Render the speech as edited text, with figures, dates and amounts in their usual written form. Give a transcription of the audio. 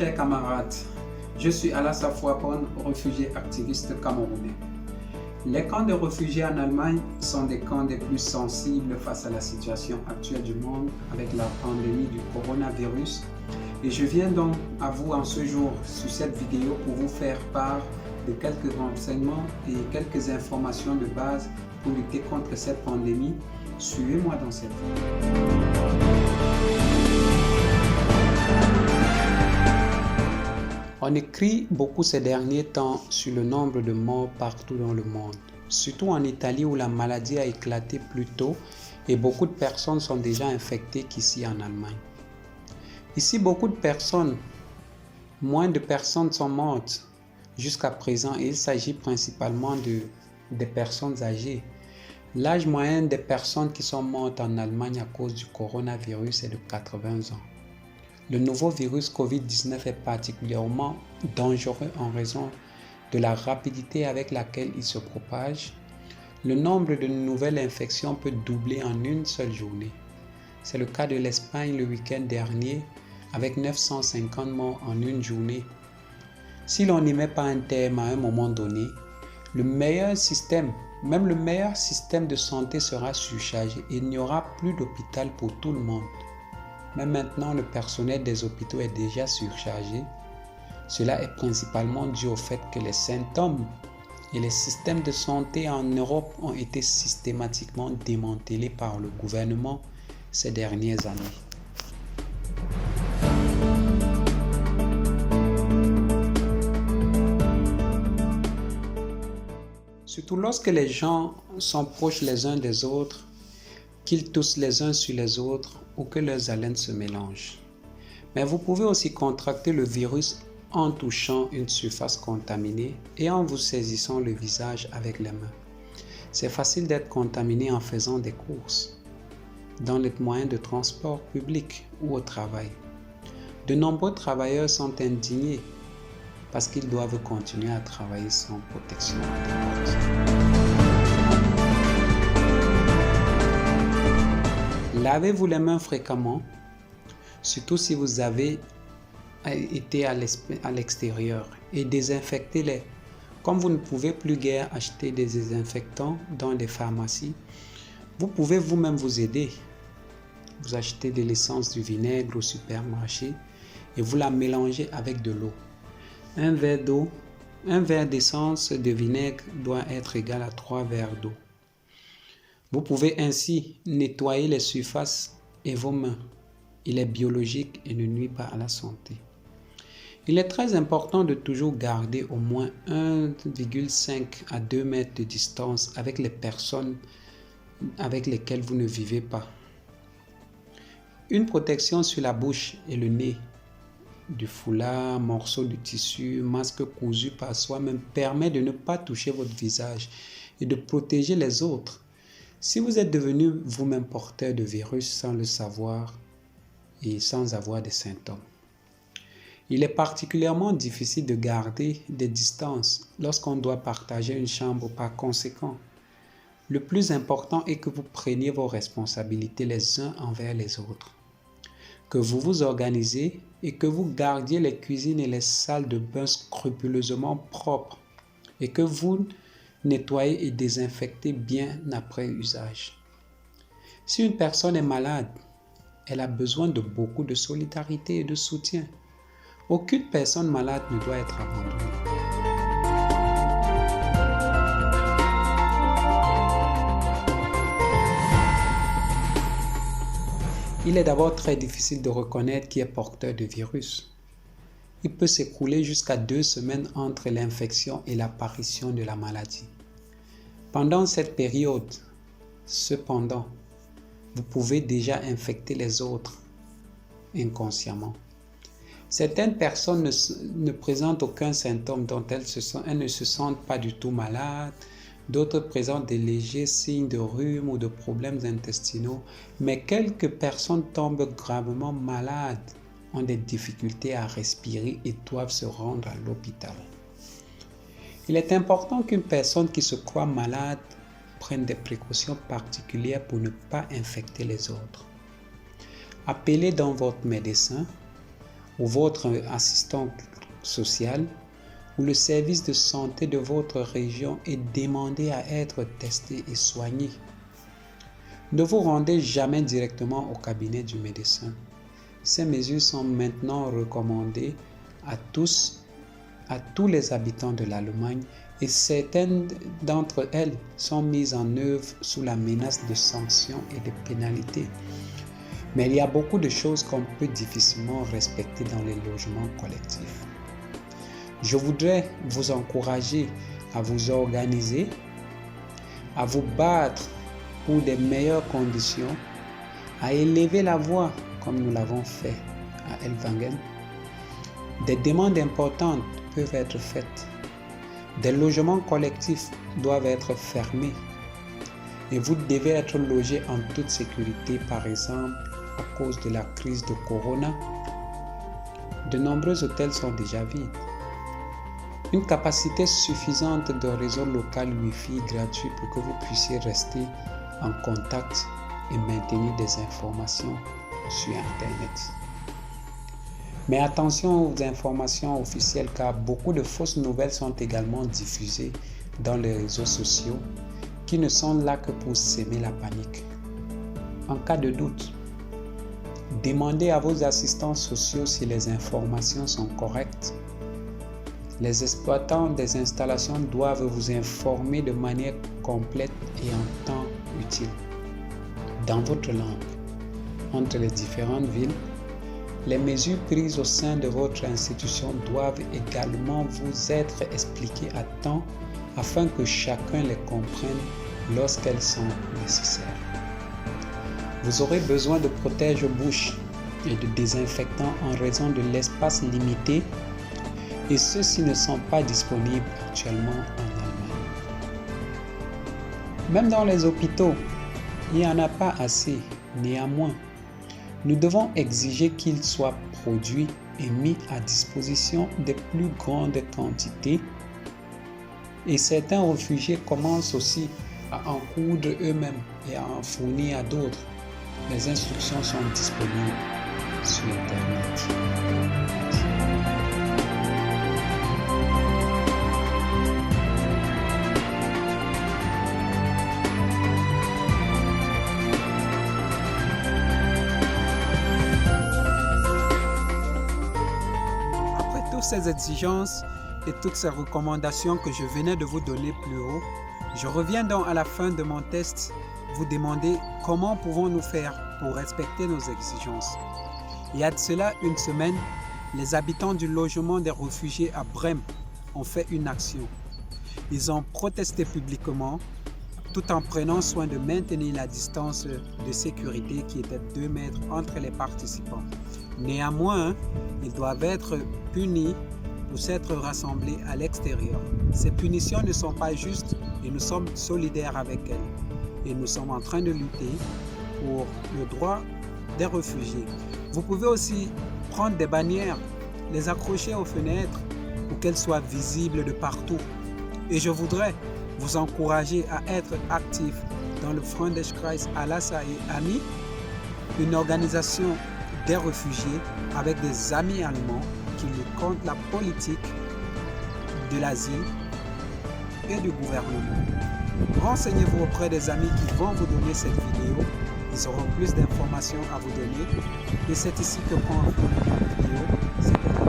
chers camarades, je suis Alassane Fouapon, réfugié activiste camerounais. Les camps de réfugiés en Allemagne sont des camps les plus sensibles face à la situation actuelle du monde avec la pandémie du coronavirus. Et je viens donc à vous en ce jour sur cette vidéo pour vous faire part de quelques renseignements et quelques informations de base pour lutter contre cette pandémie. Suivez-moi dans cette vidéo. On écrit beaucoup ces derniers temps sur le nombre de morts partout dans le monde, surtout en Italie où la maladie a éclaté plus tôt et beaucoup de personnes sont déjà infectées qu'ici en Allemagne. Ici, moins de personnes sont mortes jusqu'à présent et il s'agit principalement des personnes âgées. L'âge moyen des personnes qui sont mortes en Allemagne à cause du coronavirus est de 80 ans. Le nouveau virus Covid-19 est particulièrement dangereux en raison de la rapidité avec laquelle il se propage. Le nombre de nouvelles infections peut doubler en une seule journée. C'est le cas de l'Espagne le week-end dernier avec 950 morts en une journée. Si l'on n'y met pas un terme à un moment donné, même le meilleur système de santé sera surchargé et il n'y aura plus d'hôpital pour tout le monde. Mais maintenant, le personnel des hôpitaux est déjà surchargé. Cela est principalement dû au fait que les symptômes et les systèmes de santé en Europe ont été systématiquement démantelés par le gouvernement ces dernières années. Surtout lorsque les gens sont proches les uns des autres, qu'ils toussent les uns sur les autres ou que leurs haleines se mélangent. Mais vous pouvez aussi contracter le virus en touchant une surface contaminée et en vous saisissant le visage avec les mains. C'est facile d'être contaminé en faisant des courses, dans les moyens de transport public ou au travail. De nombreux travailleurs sont indignés parce qu'ils doivent continuer à travailler sans protection adéquate. Lavez-vous les mains fréquemment, surtout si vous avez été à l'extérieur, et désinfectez-les. Comme vous ne pouvez plus guère acheter des désinfectants dans les pharmacies, vous pouvez vous-même vous aider. Vous achetez de l'essence du vinaigre au supermarché et vous la mélangez avec de l'eau. Un verre d'essence de vinaigre doit être égal à 3 verres d'eau. Vous pouvez ainsi nettoyer les surfaces et vos mains. Il est biologique et ne nuit pas à la santé. Il est très important de toujours garder au moins 1,5 à 2 mètres de distance avec les personnes avec lesquelles vous ne vivez pas. Une protection sur la bouche et le nez, du foulard, morceau de tissu, masque cousu par soi-même permet de ne pas toucher votre visage et de protéger les autres. Si vous êtes devenu vous-même porteur de virus sans le savoir et sans avoir des symptômes, il est particulièrement difficile de garder des distances lorsqu'on doit partager une chambre. Par conséquent, le plus important est que vous preniez vos responsabilités les uns envers les autres, que vous vous organisez et que vous gardiez les cuisines et les salles de bain scrupuleusement propres et que vous nettoyez et désinfectez bien après usage. Si une personne est malade, elle a besoin de beaucoup de solidarité et de soutien. Aucune personne malade ne doit être abandonnée. Il est d'abord très difficile de reconnaître qui est porteur de virus. Il peut s'écouler jusqu'à 2 semaines entre l'infection et l'apparition de la maladie. Pendant cette période, cependant, vous pouvez déjà infecter les autres inconsciemment. Certaines personnes ne présentent aucun symptôme dont elles ne se sentent pas du tout malades. D'autres présentent des légers signes de rhume ou de problèmes intestinaux, mais quelques personnes tombent gravement malades, ont des difficultés à respirer et doivent se rendre à l'hôpital. Il est important qu'une personne qui se croit malade prenne des précautions particulières pour ne pas infecter les autres. Appelez donc votre médecin ou votre assistant social ou le service de santé de votre région et demandez à être testé et soigné. Ne vous rendez jamais directement au cabinet du médecin. Ces mesures sont maintenant recommandées à tous les habitants de l'Allemagne et certaines d'entre elles sont mises en œuvre sous la menace de sanctions et de pénalités. Mais il y a beaucoup de choses qu'on peut difficilement respecter dans les logements collectifs. Je voudrais vous encourager à vous organiser, à vous battre pour des meilleures conditions, à élever la voix comme nous l'avons fait à Ellwangen. Des demandes importantes peuvent être faites. Des logements collectifs doivent être fermés et vous devez être logé en toute sécurité, par exemple à cause de la crise de Corona. De nombreux hôtels sont déjà vides. Une capacité suffisante de réseau local Wi-Fi gratuit pour que vous puissiez rester en contact et maintenir des informations sur Internet. Mais attention aux informations officielles car beaucoup de fausses nouvelles sont également diffusées dans les réseaux sociaux qui ne sont là que pour s'aimer la panique. En cas de doute, demandez à vos assistants sociaux si les informations sont correctes. Les exploitants des installations doivent vous informer de manière complète et en temps utile, dans votre langue, entre les différentes villes. Les mesures prises au sein de votre institution doivent également vous être expliquées à temps afin que chacun les comprenne lorsqu'elles sont nécessaires. Vous aurez besoin de protège-bouche et de désinfectants en raison de l'espace limité et ceux-ci ne sont pas disponibles actuellement en Allemagne. Même dans les hôpitaux, il n'y en a pas assez. Néanmoins, nous devons exiger qu'ils soient produits et mis à disposition de plus grandes quantités. Et certains réfugiés commencent aussi à en coudre eux-mêmes et à en fournir à d'autres. Les instructions sont disponibles sur Internet. Ces exigences et toutes ces recommandations que je venais de vous donner plus haut, je reviens donc à la fin de mon test vous demander comment pouvons-nous faire pour respecter nos exigences. Il y a de cela une semaine, les habitants du logement des réfugiés à Brême ont fait une action. Ils ont protesté publiquement tout en prenant soin de maintenir la distance de sécurité qui était 2 mètres entre les participants. Néanmoins, ils doivent être punis pour s'être rassemblés à l'extérieur. Ces punitions ne sont pas justes et nous sommes solidaires avec elles. Et nous sommes en train de lutter pour le droit des réfugiés. Vous pouvez aussi prendre des bannières, les accrocher aux fenêtres pour qu'elles soient visibles de partout. Et je voudrais vous encourager à être actifs dans le Freundeskreis Alassa et Ami, une organisation des réfugiés avec des amis allemands qui luttent contre la politique de l'asile et du gouvernement. Renseignez-vous auprès des amis qui vont vous donner cette vidéo. Ils auront plus d'informations à vous donner. Et c'est ici que prend fin la vidéo.